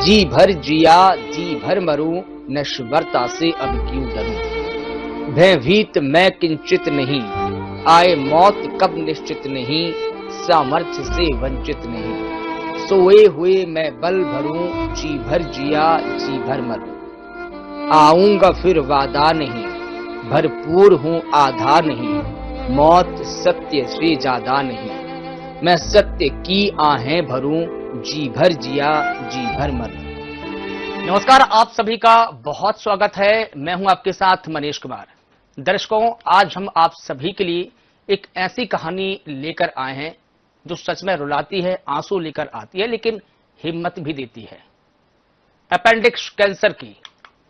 जी भर जिया जी भर मरूं, नश्वरता से अब क्यों डरूं। भयभीत मैं किंचित नहीं, आए मौत कब निश्चित नहीं, सामर्थ्य से वंचित नहीं। सोए हुए मैं बल भरूं, जी भर जिया जी भर मरूं। आऊंगा फिर वादा नहीं, भरपूर हूं आधा नहीं, मौत सत्य से ज्यादा नहीं। मैं सत्य की आहें भरूं, जी भर जिया जी भर मरूं। नमस्कार, आप सभी का बहुत स्वागत है। मैं हूं आपके साथ मनीष कुमार। दर्शकों, आज हम आप सभी के लिए एक ऐसी कहानी लेकर आए हैं जो सच में रुलाती है, आंसू लेकर आती है, लेकिन हिम्मत भी देती है। अपेंडिक्स कैंसर की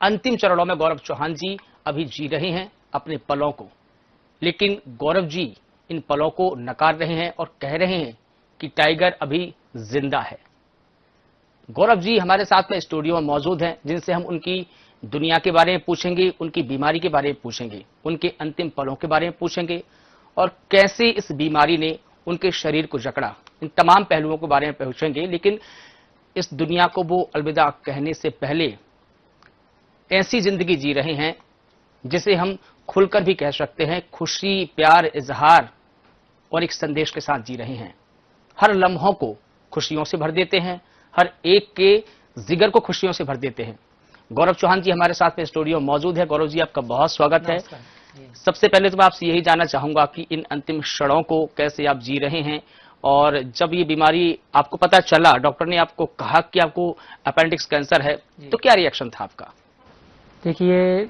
अंतिम चरणों में गौरव चौहान जी अभी जी रहे हैं अपने पलों को, लेकिन गौरव जी इन पलों को नकार रहे हैं और कह रहे हैं कि टाइगर अभी जिंदा है। गौरव जी हमारे साथ में स्टूडियो में मौजूद हैं, जिनसे हम उनकी दुनिया के बारे में पूछेंगे, उनकी बीमारी के बारे में पूछेंगे, उनके अंतिम पलों के बारे में पूछेंगे और कैसे इस बीमारी ने उनके शरीर को जकड़ा, इन तमाम पहलुओं के बारे में पूछेंगे। लेकिन इस दुनिया को वो अलविदा कहने से पहले ऐसी जिंदगी जी रहे हैं जिसे हम खुलकर भी कह सकते हैं खुशी, प्यार, इजहार और एक संदेश के साथ जी रहे हैं। हर लम्हों को खुशियों से भर देते हैं, हर एक के जिगर को खुशियों से भर देते हैं। गौरव चौहान जी हमारे साथ में स्टूडियो मौजूद है। गौरव जी, आपका बहुत स्वागत है। सबसे पहले तो मैं आपसे यही जानना चाहूंगा कि इन अंतिम क्षणों को कैसे आप जी रहे हैं, और जब ये बीमारी आपको पता चला, डॉक्टर ने आपको कहा कि आपको अपेंडिक्स कैंसर है, तो क्या रिएक्शन था आपका? देखिए,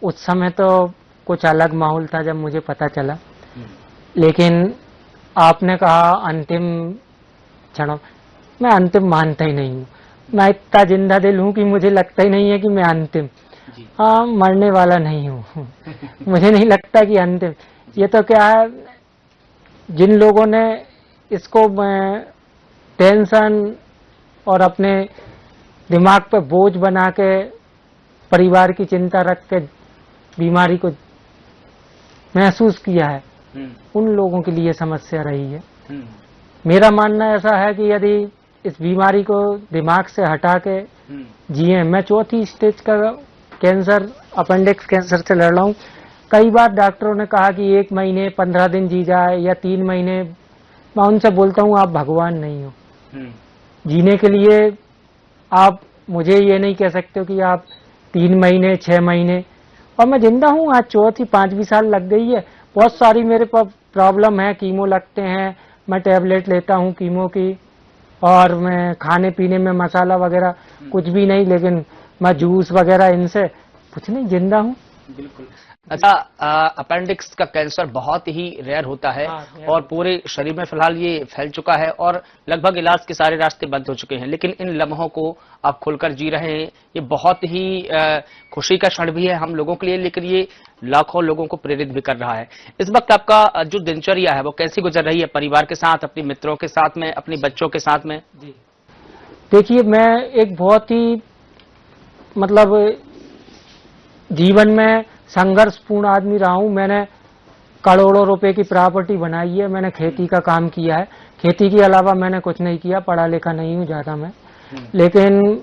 उस समय तो कुछ अलग माहौल था जब मुझे पता चला, लेकिन आपने कहा अंतिम क्षणों, मैं अंतिम मानता ही नहीं हूँ। मैं इतना जिंदा दिल हूँ कि मुझे लगता ही नहीं है कि मैं अंतिम, मरने वाला नहीं हूँ। मुझे नहीं लगता कि अंतिम। ये तो क्या है, जिन लोगों ने इसको टेंशन और अपने दिमाग पे बोझ बना के, परिवार की चिंता रख के बीमारी को महसूस किया है, उन लोगों के लिए समस्या रही है। मेरा मानना ऐसा है कि यदि इस बीमारी को दिमाग से हटा के जिए, मैं चौथी स्टेज का कैंसर, अपेंडिक्स कैंसर से लड़ रहा हूँ। कई बार डॉक्टरों ने कहा कि 1 महीने 15 दिन जी जाए या 3 महीने। मैं उनसे बोलता हूँ, आप भगवान नहीं हो। जीने के लिए आप मुझे ये नहीं कह सकते हो कि आप 3 महीने 6 महीने, और मैं जिंदा हूँ। आज चौथी 5वीं साल लग गई है। बहुत सारी मेरे पास प्रॉब्लम है, कीमो लगते हैं, मैं टेबलेट लेता हूँ कीमो की, और मैं खाने पीने में मसाला वगैरह कुछ भी नहीं, लेकिन मैं जूस वगैरह इनसे कुछ नहीं, जिंदा हूँ। बिल्कुल। अच्छा, अपेंडिक्स का कैंसर बहुत ही रेयर होता है और पूरे शरीर में फिलहाल ये फैल चुका है और लगभग इलाज के सारे रास्ते बंद हो चुके हैं, लेकिन इन लम्हों को आप खुलकर जी रहे हैं। ये बहुत ही खुशी का क्षण भी है हम लोगों के लिए, लेकिन ये लाखों लोगों को प्रेरित भी कर रहा है। इस वक्त आपका जो दिनचर्या है वो कैसी गुजर रही है, परिवार के साथ, अपने मित्रों के साथ में, अपने बच्चों के साथ में? देखिए, मैं एक बहुत ही मतलब जीवन में संघर्षपूर्ण आदमी रहा हूँ। मैंने करोड़ों रुपए की प्रॉपर्टी बनाई है, मैंने खेती का काम किया है। खेती के अलावा मैंने कुछ नहीं किया, पढ़ा लिखा नहीं हूँ ज्यादा मैं, लेकिन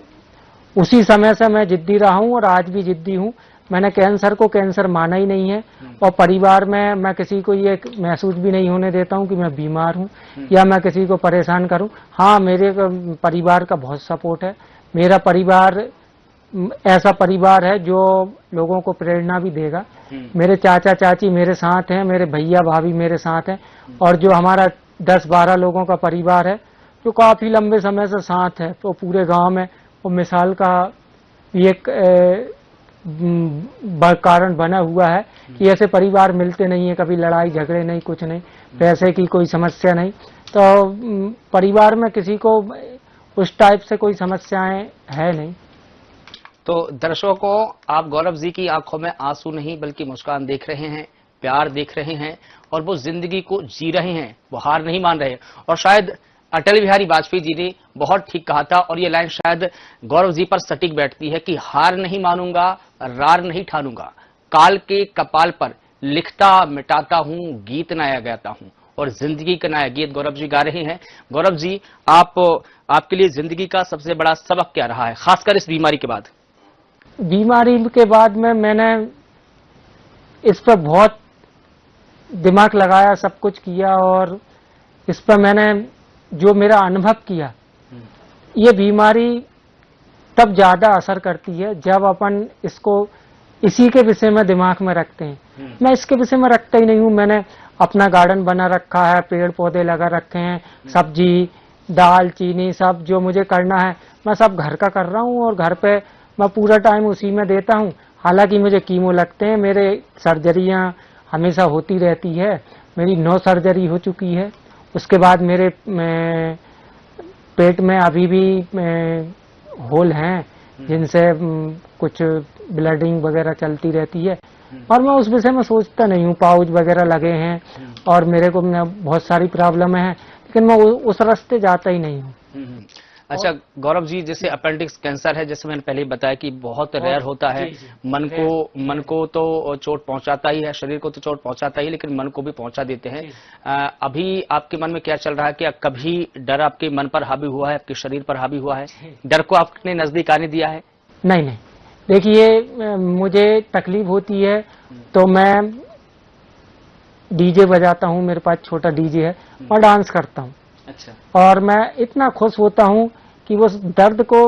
उसी समय से मैं जिद्दी रहा हूँ और आज भी जिद्दी हूँ। मैंने कैंसर को कैंसर माना ही नहीं है, और परिवार में मैं किसी को ये महसूस भी नहीं होने देता हूँ कि मैं बीमार हूँ या मैं किसी को परेशान करूँ। हाँ, मेरे परिवार का बहुत सपोर्ट है। मेरा परिवार ऐसा परिवार है जो लोगों को प्रेरणा भी देगा। मेरे चाचा चाची मेरे साथ हैं, मेरे भैया भाभी मेरे साथ हैं, और जो हमारा 10-12 लोगों का परिवार है जो काफी लंबे समय से साथ है, तो पूरे गांव में वो मिसाल का ये कारण बना हुआ है कि ऐसे परिवार मिलते नहीं है, कभी लड़ाई झगड़े नहीं, कुछ नहीं, पैसे की कोई समस्या नहीं। तो परिवार में किसी को उस टाइप से कोई समस्याएं है नहीं। तो दर्शकों, आप गौरव जी की आंखों में आंसू नहीं बल्कि मुस्कान देख रहे हैं, प्यार देख रहे हैं, और वो जिंदगी को जी रहे हैं, वो हार नहीं मान रहे। और शायद अटल बिहारी वाजपेयी जी ने बहुत ठीक कहा था, और ये लाइन शायद गौरव जी पर सटीक बैठती है कि हार नहीं मानूंगा, रार नहीं ठानूंगा, काल के कपाल पर लिखता मिटाता हूं, गीत नया गाता हूं, और जिंदगी का नया गीत गौरव जी गा रहे हैं। गौरव जी, आपके लिए जिंदगी का सबसे बड़ा सबक क्या रहा है, खासकर इस बीमारी के बाद? बीमारी के बाद में मैंने इस पर बहुत दिमाग लगाया, सब कुछ किया, और इस पर मैंने जो मेरा अनुभव किया, ये बीमारी तब ज्यादा असर करती है जब अपन इसको इसी के विषय में दिमाग में रखते हैं। मैं इसके विषय में रखता ही नहीं हूँ। मैंने अपना गार्डन बना रखा है, पेड़ पौधे लगा रखे हैं, सब्जी दाल चीनी सब जो मुझे करना है मैं सब घर का कर रहा हूँ, और घर पे मैं पूरा टाइम उसी में देता हूँ। हालांकि मुझे कीमो लगते हैं, मेरे सर्जरियाँ हमेशा होती रहती है। मेरी 9 सर्जरी हो चुकी है। उसके बाद मेरे पेट में अभी भी होल हैं जिनसे कुछ ब्लडिंग वगैरह चलती रहती है, और मैं उस विषय में सोचता नहीं हूँ। पाउच वगैरह लगे हैं और मेरे को बहुत सारी प्रॉब्लम है, लेकिन मैं उस रास्ते जाता ही नहीं हूँ। अच्छा गौरव जी, जैसे अपेंडिक्स कैंसर है, जैसे मैंने पहले ही बताया कि बहुत रेयर होता है। मन को तो चोट पहुंचाता ही है, शरीर को तो चोट पहुंचाता ही, लेकिन मन को भी पहुंचा देते हैं। अभी आपके मन में क्या चल रहा है? क्या कभी डर आपके मन पर हावी हुआ है, आपके शरीर पर हावी हुआ है? डर को आपने नजदीक आने दिया है? नहीं नहीं, देखिए मुझे तकलीफ होती है तो मैं डीजे बजाता हूँ, मेरे पास छोटा डीजे है, और डांस करता हूँ। अच्छा। और मैं इतना खुश होता हूँ कि वो दर्द को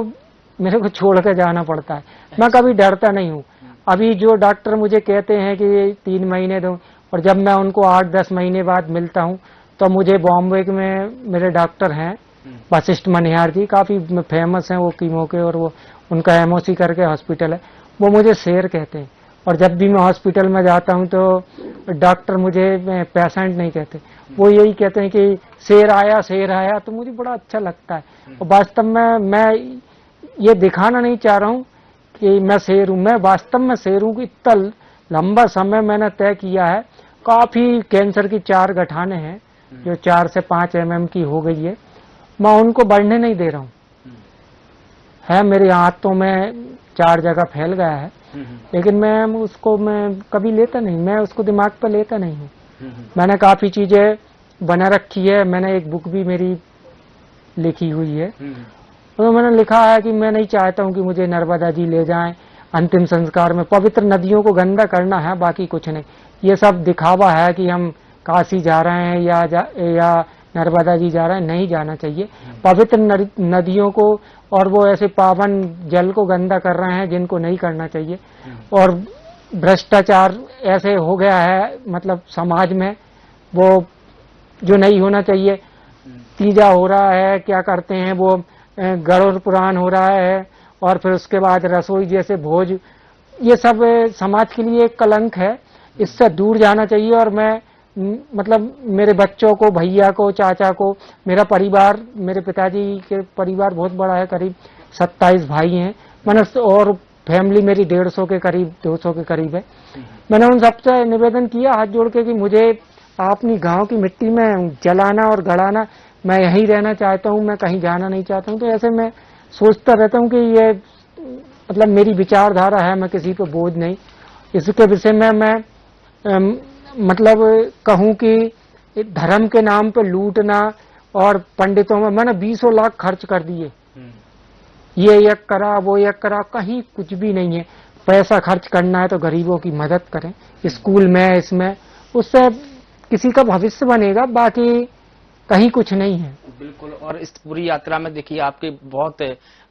मेरे को छोड़ कर जाना पड़ता है। मैं कभी डरता नहीं हूँ। अभी जो डॉक्टर मुझे कहते हैं कि 3 महीने दो, और जब मैं उनको 8-10 महीने बाद मिलता हूँ तो मुझे बॉम्बे में मेरे डॉक्टर हैं वशिष्ठ मनिहार जी, काफी फेमस हैं वो कीमो के, और वो उनका एमओसी करके हॉस्पिटल है, वो मुझे शेर कहते हैं। और जब भी मैं हॉस्पिटल में जाता हूं तो डॉक्टर मुझे पेशेंट नहीं कहते, वो यही कहते हैं कि शेर आया, तो मुझे बड़ा अच्छा लगता है। और वास्तव में मैं ये दिखाना नहीं चाह रहा हूं कि मैं शेर हूं, मैं वास्तव में शेर हूं कि इतना लंबा समय मैंने तय किया है। काफी कैंसर की 4 गठाने हैं जो 4 से 5 mm की हो गई है, मैं उनको बढ़ने नहीं दे रहा हूं। है मेरे हाथों में 4 जगह फैल गया है, लेकिन मैं कभी लेता नहीं, मैं उसको दिमाग पर लेता नहीं हूँ। मैंने काफी चीजें बना रखी है, मैंने एक बुक भी मेरी लिखी हुई है, तो मैंने लिखा है कि मैं नहीं चाहता हूँ कि मुझे नर्मदा जी ले जाएं अंतिम संस्कार में। पवित्र नदियों को गंदा करना है, बाकी कुछ नहीं। ये सब दिखावा है कि हम काशी जा रहे हैं या नर्मदा जी जा रहे हैं, नहीं जाना चाहिए। पवित्र नदियों को और वो ऐसे पावन जल को गंदा कर रहे हैं जिनको नहीं करना चाहिए। और भ्रष्टाचार ऐसे हो गया है मतलब समाज में, वो जो नहीं होना चाहिए। तीजा हो रहा है, क्या करते हैं वो गरुड़ पुराण हो रहा है, और फिर उसके बाद रसोई जैसे भोज, ये सब समाज के लिए एक कलंक है, इससे दूर जाना चाहिए। और मैं मतलब मेरे बच्चों को, भैया को, चाचा को, मेरा परिवार, मेरे पिताजी के परिवार बहुत बड़ा है, करीब 27 भाई हैं मैंने, और फैमिली मेरी 150 के करीब, 200 के करीब है। मैंने उन सबसे निवेदन किया हाथ जोड़ के कि मुझे अपनी गांव की मिट्टी में जलाना और गड़ाना, मैं यहीं रहना चाहता हूं, मैं कहीं जाना नहीं चाहता हूं। तो ऐसे मैं सोचता रहता हूं कि ये मतलब मेरी विचारधारा है, मैं किसी पे बोझ नहीं। इसके विषय में मैं मतलब कहूं कि धर्म के नाम पे लूटना, और पंडितों में मैंने 20 लाख खर्च कर दिए, ये एक करा वो एक करा, कहीं कुछ भी नहीं है। पैसा खर्च करना है तो गरीबों की मदद करें, स्कूल में, इसमें, उससे किसी का भविष्य बनेगा, बाकी कहीं कुछ नहीं है। बिल्कुल। और इस पूरी यात्रा में देखिए आपके बहुत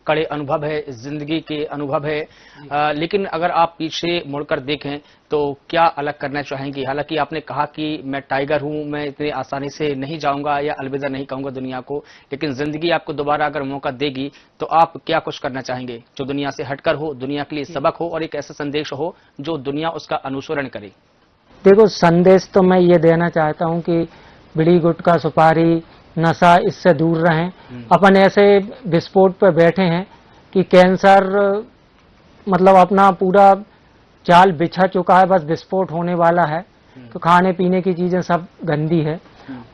कड़े अनुभव है, जिंदगी के अनुभव है, लेकिन अगर आप पीछे मुड़कर देखें तो क्या अलग करना चाहेंगी? हालांकि आपने कहा कि मैं टाइगर हूं, मैं इतनी आसानी से नहीं जाऊंगा या अलविदा नहीं कहूंगा दुनिया को, लेकिन जिंदगी आपको दोबारा अगर मौका देगी तो आप क्या कुछ करना चाहेंगे जो दुनिया से हटकर हो, दुनिया के लिए सबक हो, और एक ऐसा संदेश हो जो दुनिया उसका अनुसरण करे? देखो, संदेश तो मैं ये देना चाहता हूँ कि बीड़ी गुटखा सुपारी नशा, इससे दूर रहें। अपन ऐसे विस्फोट पे बैठे हैं कि कैंसर मतलब अपना पूरा जाल बिछा चुका है, बस विस्फोट होने वाला है। तो खाने पीने की चीजें सब गंदी है,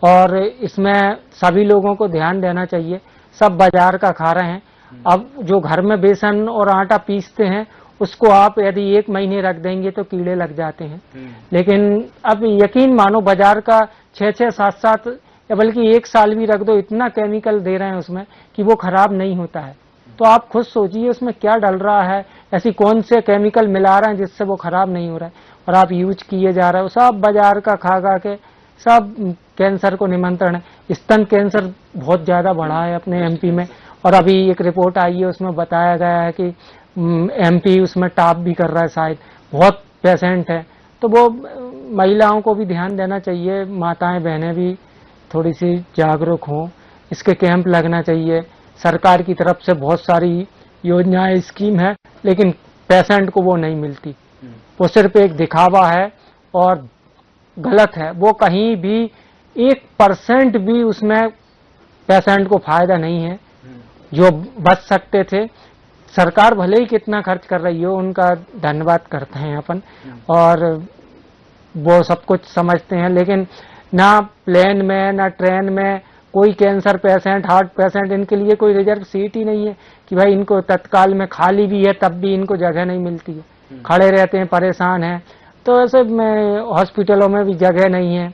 और इसमें सभी लोगों को ध्यान देना चाहिए। सब बाजार का खा रहे हैं। अब जो घर में बेसन और आटा पीसते हैं उसको आप यदि 1 महीने रख देंगे तो कीड़े लग जाते हैं। लेकिन अब यकीन मानो बाजार का 6-6, 7-7 या बल्कि 1 साल भी रख दो, इतना केमिकल दे रहे हैं उसमें कि वो खराब नहीं होता है। तो आप खुद सोचिए उसमें क्या डल रहा है, ऐसी कौन से केमिकल मिला रहे हैं जिससे वो खराब नहीं हो रहा है, और आप यूज किए जा रहे हो। सब बाजार का खा खा के सब कैंसर को निमंत्रण है। स्तन कैंसर बहुत ज्यादा बढ़ा है अपने एमपी में, और अभी एक रिपोर्ट आई है उसमें बताया गया है कि एमपी उसमें टॉप भी कर रहा है, शायद बहुत पेशेंट है। तो वो महिलाओं को भी ध्यान देना चाहिए, माताएं बहनें भी थोड़ी सी जागरूक हों, इसके कैंप लगना चाहिए। सरकार की तरफ से बहुत सारी योजनाएं, स्कीम है, लेकिन पेशेंट को वो नहीं मिलती। वो सिर्फ एक दिखावा है और गलत है। वो कहीं भी 1% भी उसमें पेशेंट को फायदा नहीं है जो बच सकते थे। सरकार भले ही कितना खर्च कर रही हो, उनका धन्यवाद करते हैं अपन, और वो सब कुछ समझते हैं, लेकिन ना प्लेन में ना ट्रेन में कोई कैंसर पेशेंट, हार्ट पेशेंट, इनके लिए कोई रिजर्व सीट ही नहीं है कि भाई इनको तत्काल में खाली भी है तब भी इनको जगह नहीं मिलती है, खड़े रहते हैं, परेशान हैं। तो ऐसे में हॉस्पिटलों में भी जगह नहीं है,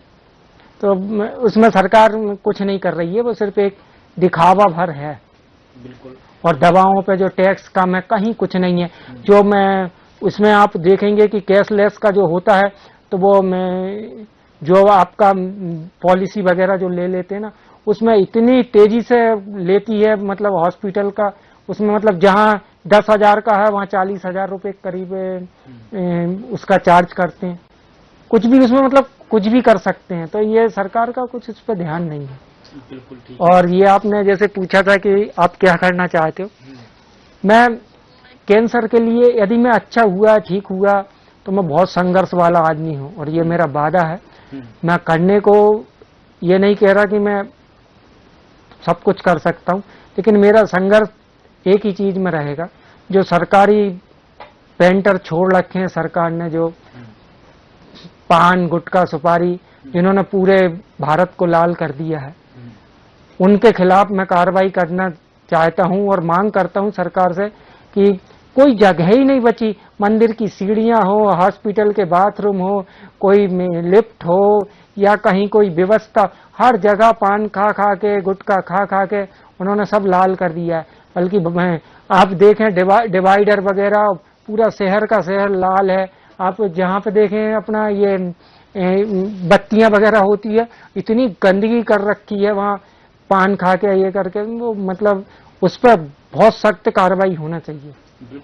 तो उसमें सरकार कुछ नहीं कर रही है, वो सिर्फ एक दिखावा भर है। बिल्कुल। और दवाओं पे जो टैक्स कम है, कहीं कुछ नहीं है। जो मैं उसमें आप देखेंगे कि कैशलेस का जो होता है, तो वो मैं जो आपका पॉलिसी वगैरह जो ले लेते हैं ना, उसमें इतनी तेजी से लेती है, मतलब हॉस्पिटल का, उसमें मतलब जहां 10,000 का है वहां 40,000 रुपए करीब उसका चार्ज करते हैं। कुछ भी उसमें मतलब कुछ भी कर सकते हैं। तो ये सरकार का कुछ इस पर ध्यान नहीं है। बिल्कुल ठीक। और ये आपने जैसे पूछा था कि आप क्या करना चाहते हो, मैं कैंसर के लिए यदि मैं अच्छा हुआ, ठीक हुआ, तो मैं बहुत संघर्ष वाला आदमी हूँ और ये मेरा वादा है। मैं करने को ये नहीं कह रहा कि मैं सब कुछ कर सकता हूँ, लेकिन मेरा संघर्ष एक ही चीज में रहेगा, जो सरकारी पेंटर छोड़ रखे हैं सरकार ने, जो पान, गुटखा, सुपारी, जिन्होंने पूरे भारत को लाल कर दिया है, उनके खिलाफ मैं कार्रवाई करना चाहता हूं और मांग करता हूं सरकार से कि कोई जगह ही नहीं बची, मंदिर की सीढ़ियां हो, हॉस्पिटल के बाथरूम हो, कोई लिफ्ट हो या कहीं कोई व्यवस्था, हर जगह पान खा खा के, गुटखा खा खा के उन्होंने सब लाल कर दिया है। बल्कि आप देखें डिवाइडर वगैरह, पूरा शहर का शहर लाल है। आप जहाँ पे देखें अपना ये बत्तियां वगैरह होती है, इतनी गंदगी कर रखी है वहाँ पान खा के ये करके, वो मतलब उस पर बहुत सख्त कार्रवाई होना चाहिए।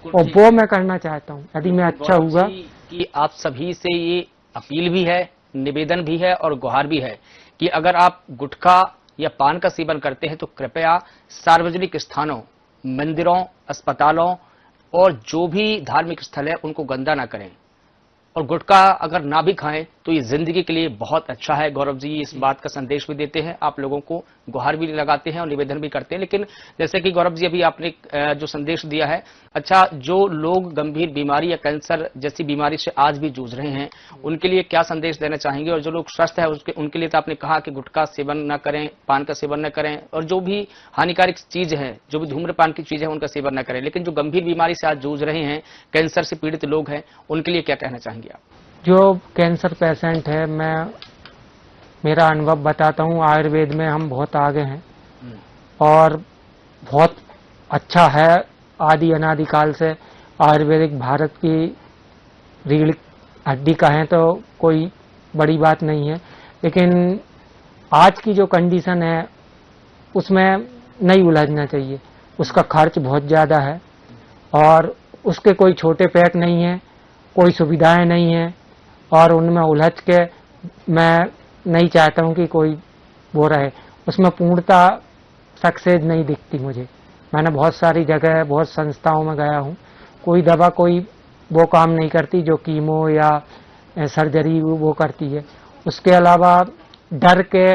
और वो मैं करना चाहता हूँ यदि मैं अच्छा हुआ। कि आप सभी से ये अपील भी है, निवेदन भी है और गुहार भी है कि अगर आप गुटखा या पान का सेवन करते हैं तो कृपया सार्वजनिक स्थानों, मंदिरों, अस्पतालों और जो भी धार्मिक स्थल है उनको गंदा ना करें। और गुटखा अगर ना भी खाएं तो ये जिंदगी के लिए बहुत अच्छा है। गौरव जी इस बात का संदेश भी देते हैं, आप लोगों को गुहार भी लगाते हैं और निवेदन भी करते हैं। लेकिन जैसे कि गौरव जी अभी आपने जो संदेश दिया है, अच्छा, जो लोग गंभीर बीमारी या कैंसर जैसी बीमारी से आज भी जूझ रहे हैं उनके लिए क्या संदेश देना चाहेंगे? और जो लोग स्वस्थ है उनके लिए तो आपने कहा कि गुटखा सेवन न करें, पान का सेवन न करें और जो भी हानिकारक चीज है, जो भी धूम्रपान की चीज है उनका सेवन न करें। लेकिन जो गंभीर बीमारी से आज जूझ रहे हैं, कैंसर से पीड़ित लोग हैं, उनके लिए क्या कहना चाहेंगे आप? जो कैंसर पेशेंट है, मैं मेरा अनुभव बताता हूँ। आयुर्वेद में हम बहुत आगे हैं और बहुत अच्छा है। आदि अनादिकाल से आयुर्वेदिक भारत की रीढ़ हड्डी का है तो कोई बड़ी बात नहीं है। लेकिन आज की जो कंडीशन है उसमें नहीं उलझना चाहिए। उसका खर्च बहुत ज़्यादा है और उसके कोई छोटे पैक नहीं है, कोई सुविधाएं नहीं है और उनमें उलझ के मैं नहीं चाहता हूं कि कोई वो रहे। उसमें पूर्णता सक्सेस नहीं दिखती मुझे। मैंने बहुत सारी जगह, बहुत संस्थाओं में गया हूं, कोई दवा कोई वो काम नहीं करती जो कीमो या सर्जरी वो करती है। उसके अलावा डर के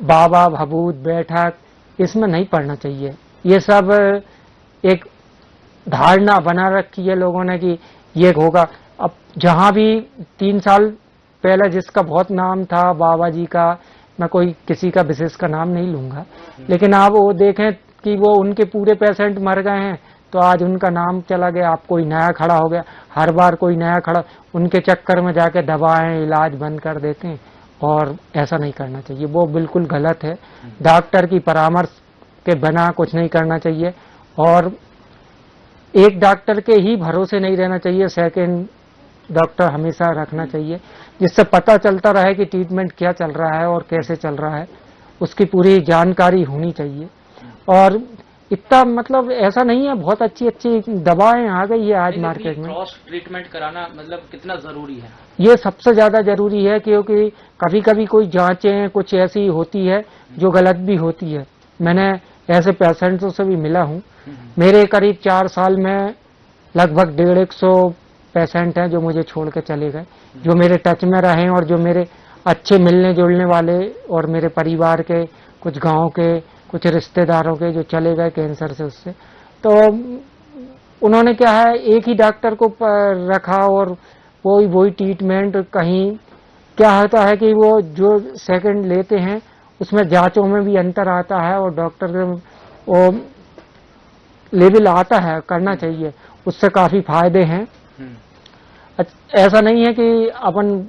बाबा, भभूत, बैठक, इसमें नहीं पड़ना चाहिए। ये सब एक धारणा बना रखी है लोगों ने कि ये होगा। अब जहां भी 3 साल पहले जिसका बहुत नाम था बाबा जी का, मैं कोई किसी का विशेष का नाम नहीं लूंगा, लेकिन आप वो देखें कि वो उनके पूरे पेशेंट मर गए हैं तो आज उनका नाम चला गया, अब कोई नया खड़ा हो गया, हर बार कोई नया खड़ा, उनके चक्कर में जाके दवाएं इलाज बंद कर देते हैं। और ऐसा नहीं करना चाहिए, वो बिल्कुल गलत है। डॉक्टर की परामर्श के बिना कुछ नहीं करना चाहिए, और एक डॉक्टर के ही भरोसे नहीं रहना चाहिए, सेकंड डॉक्टर हमेशा रखना चाहिए, जिससे पता चलता रहे कि ट्रीटमेंट क्या चल रहा है और कैसे चल रहा है, उसकी पूरी जानकारी होनी चाहिए। और इतना मतलब ऐसा नहीं है, बहुत अच्छी अच्छी दवाएं आ गई है आज मार्केट में। क्रॉस ट्रीटमेंट कराना मतलब कितना जरूरी है? ये सबसे ज्यादा जरूरी है, क्योंकि कभी कभी कोई जांचें कुछ ऐसी होती है जो गलत भी होती है। मैंने ऐसे पेशेंट्सों से भी मिला हूँ। मेरे करीब 4 साल में लगभग 150 पेशेंट हैं जो मुझे छोड़ के चले गए, जो मेरे टच में रहे और जो मेरे अच्छे मिलने जुलने वाले, और मेरे परिवार के कुछ गांव के कुछ रिश्तेदारों के जो चले गए कैंसर से। उससे तो उन्होंने क्या है, एक ही डॉक्टर को रखा और वही ट्रीटमेंट। कहीं क्या होता है कि वो जो सेकंड लेते हैं उसमें जांचों में भी अंतर आता है, और डॉक्टर के वो लेवल आता है, करना चाहिए, उससे काफी फायदे हैं। ऐसा नहीं है कि अपन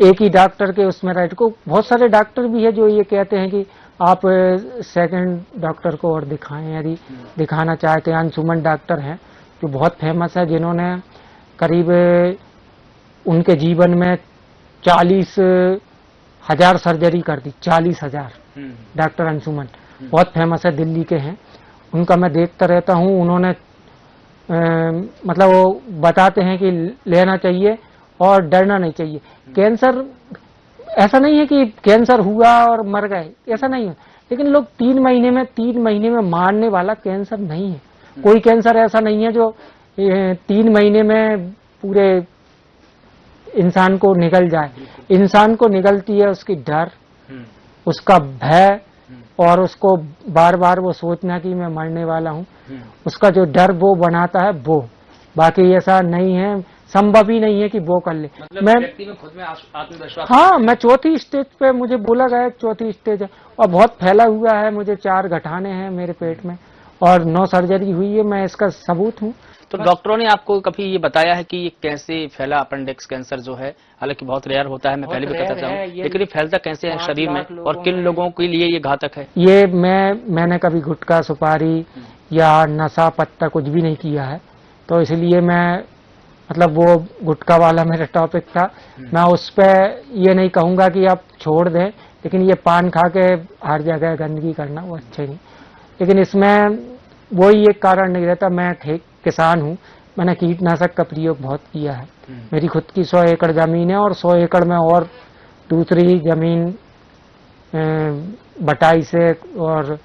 एक ही डॉक्टर के उसमें राइट को, बहुत सारे डॉक्टर भी है जो ये कहते हैं कि आप सेकंड डॉक्टर को और दिखाएं यदि दिखाना चाहते हैं। अंशुमन डॉक्टर हैं जो बहुत फेमस है, जिन्होंने करीब उनके जीवन में 40,000 सर्जरी कर दी, 40,000। डॉक्टर अंशुमन बहुत फेमस है, दिल्ली के हैं। उनका मैं देखता रहता हूँ। उन्होंने मतलब वो बताते हैं कि लेना चाहिए और डरना नहीं चाहिए। कैंसर ऐसा नहीं है कि कैंसर हुआ और मर गए, ऐसा नहीं है, लेकिन लोग 3 महीने में मारने वाला कैंसर नहीं है। कोई कैंसर ऐसा नहीं है जो 3 महीने में पूरे इंसान को निगल जाए। इंसान को निगलती है उसकी डर, उसका भय, और उसको बार बार वो सोचना कि मैं मरने वाला हूँ, उसका जो डर वो बनाता है वो। बाकी ऐसा नहीं है, संभव ही नहीं है कि वो कर ले। मतलब मैं व्यक्ति में खुद में आत्मविश्वास। हाँ, मैं 4थी स्टेज पे, मुझे बोला गया 4थी स्टेज है, और बहुत फैला हुआ है। मुझे 4 गठाने हैं मेरे पेट में और 9 सर्जरी हुई है, मैं इसका सबूत हूँ। तो डॉक्टरों ने आपको कभी ये बताया है कि ये कैसे फैला अपेंडिक्स कैंसर जो है? हालांकि बहुत रेयर होता है, मैं पहले भी कहता था, लेकिन ये फैलता कैसे है शरीर में और किन लोगों के लिए ये घातक है? ये मैंने कभी गुटखा सुपारी या नशा पत्ता कुछ भी नहीं किया है, तो इसलिए मैं मतलब वो गुटखा वाला मेरा टॉपिक था, मैं उस पर ये नहीं कहूंगा कि आप छोड़ दें, लेकिन ये पान खा के हर जगह गंदगी करना वो अच्छे नहीं। लेकिन इसमें वही एक कारण नहीं रहता। मैं किसान हूँ, मैंने कीटनाशक का प्रयोग बहुत किया है। मेरी खुद की 100 एकड़ जमीन है, और 100 एकड़ में और दूसरी जमीन बटाई से और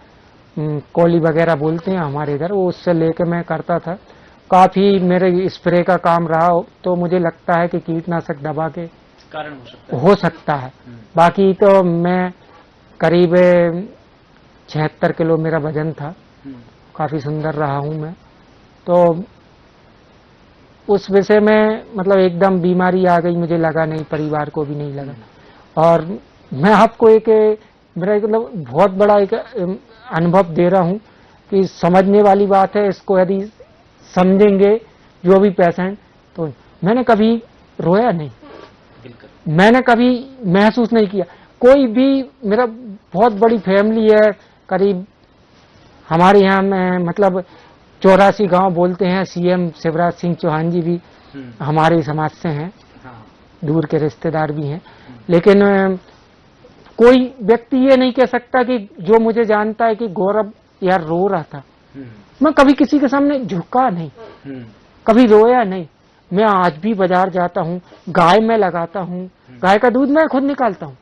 कोली वगैरह बोलते हैं हमारे इधर, वो उससे लेके मैं करता था। काफी मेरे स्प्रे का काम रहा, तो मुझे लगता है कि कीटनाशक दवा के कारण हो सकता है। बाकी तो मैं करीब 76 किलो मेरा वजन था, काफी सुंदर रहा हूं मैं। तो उस विषय में मतलब एकदम बीमारी आ गई, मुझे लगा नहीं, परिवार को भी नहीं लगा। और मैं आपको मेरा मतलब बहुत बड़ा एक अनुभव दे रहा हूं कि समझने वाली बात है, इसको यदि समझेंगे जो भी पेशेंट, तो मैंने कभी रोया नहीं, मैंने कभी महसूस नहीं किया। कोई भी, मेरा बहुत बड़ी फैमिली है, करीब हमारे यहाँ में मतलब 84 गांव बोलते हैं। सीएम शिवराज सिंह चौहान जी भी हमारे समाज से हैं, दूर के रिश्तेदार भी हैं। लेकिन कोई व्यक्ति ये नहीं कह सकता कि जो मुझे जानता है कि गौरव यार रो रहा था। मैं कभी किसी के सामने झुका नहीं, कभी रोया नहीं। मैं आज भी बाजार जाता हूँ, गाय में लगाता हूँ, गाय का दूध मैं खुद निकालता हूँ।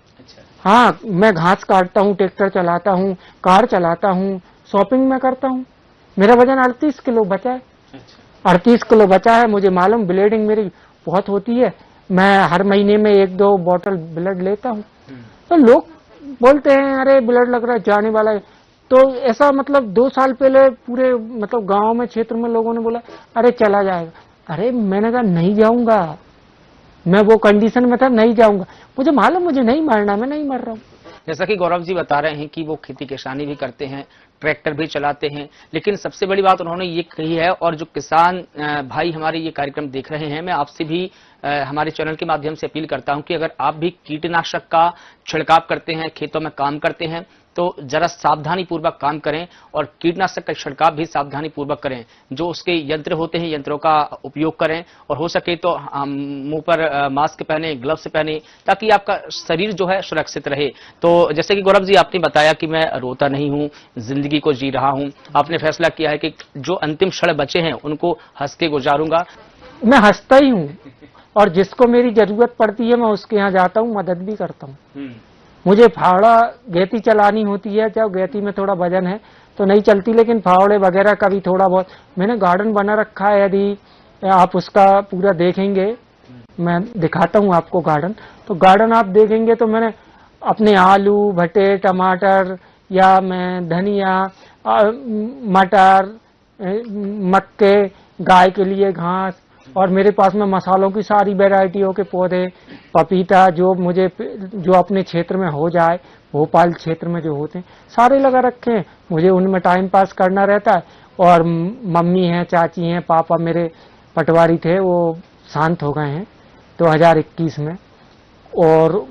हाँ, मैं घास काटता हूँ, ट्रैक्टर चलाता हूँ, कार चलाता हूँ, शॉपिंग में करता हूँ। मेरा वजन 38 किलो बचा है। 38 किलो बचा है। मुझे मालूम ब्लीडिंग मेरी बहुत होती है, मैं हर महीने में 1-2 बॉटल ब्लड लेता हूँ। तो लोग बोलते हैं अरे ब्लड लग रहा है, जाने वाला है। तो ऐसा मतलब 2 साल पहले पूरे मतलब गांव में, क्षेत्र में लोगों ने बोला अरे चला जाएगा। अरे मैंने कहा नहीं जाऊंगा, मैं वो कंडीशन में था, नहीं जाऊंगा। मुझे मालूम मुझे नहीं मरना, मैं नहीं मर रहा हूँ। जैसा कि गौरव जी बता रहे हैं कि वो खेती किसानी भी करते हैं, ट्रैक्टर भी चलाते हैं, लेकिन सबसे बड़ी बात उन्होंने ये कही है, और जो किसान भाई हमारे ये कार्यक्रम देख रहे हैं, मैं आपसे भी हमारे चैनल के माध्यम से अपील करता हूं कि अगर आप भी कीटनाशक का छिड़काव करते हैं, खेतों में काम करते हैं, तो जरा सावधानी पूर्वक काम करें और कीटनाशक का छिड़काव भी सावधानी पूर्वक करें। जो उसके यंत्र होते हैं, यंत्रों का उपयोग करें, और हो सके तो मुंह पर मास्क पहने, ग्लव्स पहने, ताकि आपका शरीर जो है सुरक्षित रहे। तो जैसे कि गौरव जी आपने बताया कि मैं रोता नहीं हूं, जिंदगी को जी रहा हूं, आपने फैसला किया है कि जो अंतिम क्षण बचे हैं उनको हंस के गुजारूंगा। मैं हंसता ही हूँ, और जिसको मेरी जरूरत पड़ती है मैं उसके यहाँ जाता हूँ, मदद भी करता हूँ। मुझे फावड़ा गैती चलानी होती है, जब गैती में थोड़ा वजन है तो नहीं चलती, लेकिन फावड़े वगैरह का भी थोड़ा बहुत मैंने गार्डन बना रखा है। यदि आप उसका पूरा देखेंगे, मैं दिखाता हूँ आपको गार्डन, तो गार्डन आप देखेंगे तो मैंने अपने आलू, भटे, टमाटर, या मैं धनिया, मटर, मक्के, गाय के लिए घास, और मेरे पास में मसालों की सारी वैरायटियों के पौधे, पपीता, जो अपने क्षेत्र में हो जाए, भोपाल क्षेत्र में जो होते हैं सारे लगा रखे हैं। मुझे उनमें टाइम पास करना रहता है। और मम्मी हैं, चाची हैं, पापा मेरे पटवारी थे, वो शांत हो गए हैं 2021 में, और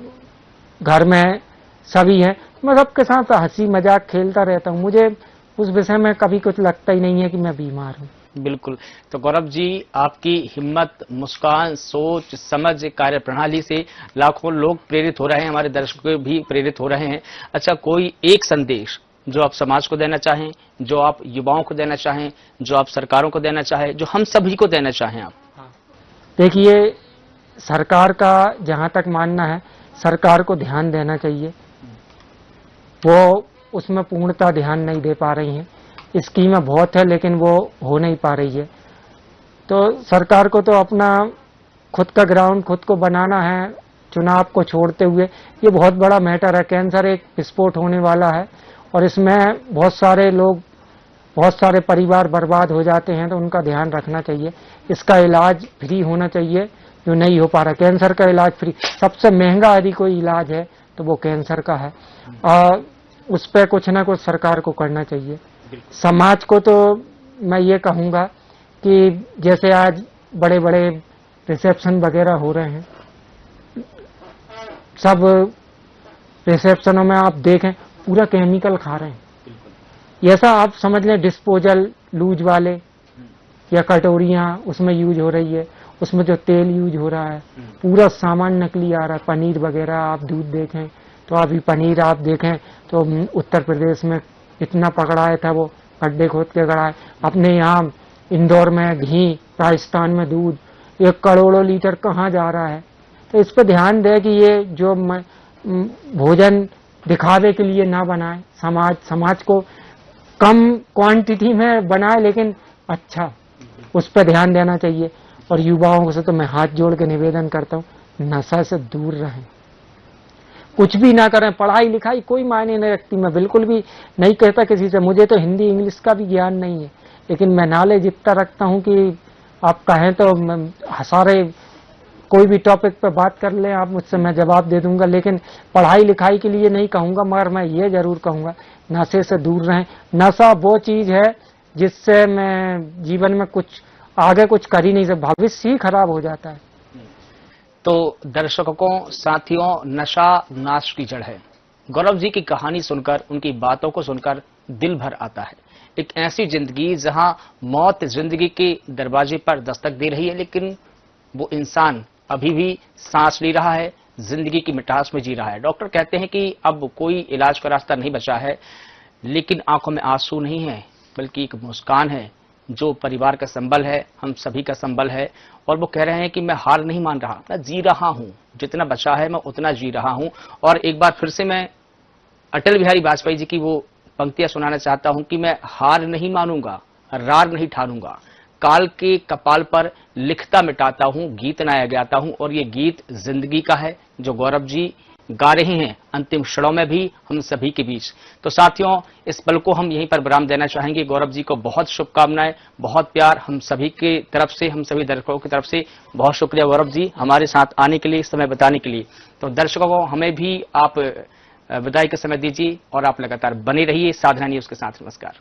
घर में सभी हैं। मैं सबके साथ हंसी मजाक खेलता रहता हूँ। मुझे उस विषय में कभी कुछ लगता ही नहीं है कि मैं बीमार हूँ। बिल्कुल। तो गौरव जी, आपकी हिम्मत, मुस्कान, सोच, समझ, कार्य प्रणाली से लाखों लोग प्रेरित हो रहे हैं, हमारे दर्शक भी प्रेरित हो रहे हैं। अच्छा, कोई एक संदेश जो आप समाज को देना चाहें, जो आप युवाओं को देना चाहें, जो आप सरकारों को देना चाहें, जो हम सभी को देना चाहें आप? देखिए, सरकार का जहां तक मानना है, सरकार को ध्यान देना चाहिए। वो उसमें पूर्णतः ध्यान नहीं दे पा रही हैं। स्कीमें बहुत है लेकिन वो हो नहीं पा रही है। तो सरकार को तो अपना खुद का ग्राउंड खुद को बनाना है, चुनाव को छोड़ते हुए। ये बहुत बड़ा मैटर है। कैंसर एक विस्फोट होने वाला है, और इसमें बहुत सारे लोग, बहुत सारे परिवार बर्बाद हो जाते हैं, तो उनका ध्यान रखना चाहिए। इसका इलाज फ्री होना चाहिए, जो नहीं हो पा रहा। कैंसर का इलाज फ्री, सबसे महंगा यदि कोई इलाज है तो वो कैंसर का है। उस पर कुछ ना कुछ सरकार को करना चाहिए। समाज को तो मैं ये कहूँगा कि जैसे आज बड़े बड़े रिसेप्शन वगैरह हो रहे हैं, सब रिसेप्शनों में आप देखें पूरा केमिकल खा रहे हैं। ऐसा आप समझ लें, डिस्पोजल लूज वाले या कटोरियां उसमें यूज हो रही है, उसमें जो तेल यूज हो रहा है पूरा सामान नकली आ रहा है। पनीर वगैरह आप दूध देखें तो अभी पनीर आप देखें तो उत्तर प्रदेश में इतना पकड़ाया था, वो गड्ढे खोद के गड़ाए। अपने यहाँ इंदौर में घी, राजस्थान में दूध, ये करोड़ों लीटर कहाँ जा रहा है। तो इस पर ध्यान दे कि ये जो भोजन दिखावे के लिए ना बनाए, समाज को कम क्वांटिटी में बनाए लेकिन अच्छा, उस पर ध्यान देना चाहिए। और युवाओं से तो मैं हाथ जोड़ के निवेदन करता हूँ, नशा से दूर रहें, कुछ भी ना करें। पढ़ाई लिखाई कोई मायने नहीं रखती। मैं बिल्कुल भी नहीं कहता किसी से, मुझे तो हिंदी इंग्लिश का भी ज्ञान नहीं है, लेकिन मैं नॉलेज इतना रखता हूँ कि आप कहें तो सारे कोई भी टॉपिक पे बात कर लें आप मुझसे, मैं जवाब दे दूंगा। लेकिन पढ़ाई लिखाई के लिए नहीं कहूंगा, मगर मैं ये जरूर कहूंगा नशे से दूर रहें। नशा वो चीज है जिससे मैं जीवन में कुछ आगे कुछ कर ही नहीं सकता, भविष्य ही खराब हो जाता है। तो दर्शकों, साथियों, नशा नाश की जड़ है। गौरव जी की कहानी सुनकर, उनकी बातों को सुनकर दिल भर आता है। एक ऐसी जिंदगी जहां मौत जिंदगी के दरवाजे पर दस्तक दे रही है, लेकिन वो इंसान अभी भी सांस ले रहा है, जिंदगी की मिठास में जी रहा है। डॉक्टर कहते हैं कि अब कोई इलाज का रास्ता नहीं बचा है, लेकिन आंखों में आंसू नहीं है, बल्कि एक मुस्कान है जो परिवार का संबल है, हम सभी का संबल है। और वो कह रहे हैं कि मैं हार नहीं मान रहा, मैं जी रहा हूं, जितना बचा है मैं उतना जी रहा हूं। और एक बार फिर से मैं अटल बिहारी वाजपेयी जी की वो पंक्तियां सुनाना चाहता हूं कि मैं हार नहीं मानूंगा, रार नहीं ठानूंगा, काल के कपाल पर लिखता मिटाता हूं, गीत नया गाता हूं। और ये गीत जिंदगी का है जो गौरव जी गा रहे हैं अंतिम क्षणों में भी हम सभी के बीच। तो साथियों, इस पल को हम यहीं पर विराम देना चाहेंगे। गौरव जी को बहुत शुभकामनाएं, बहुत प्यार हम सभी की तरफ से, हम सभी दर्शकों की तरफ से। बहुत शुक्रिया गौरव जी हमारे साथ आने के लिए, समय बताने के लिए। तो दर्शकों, हमें भी आप विदाई का समय दीजिए और आप लगातार बने रहिए साधना न्यूज के साथ। नमस्कार।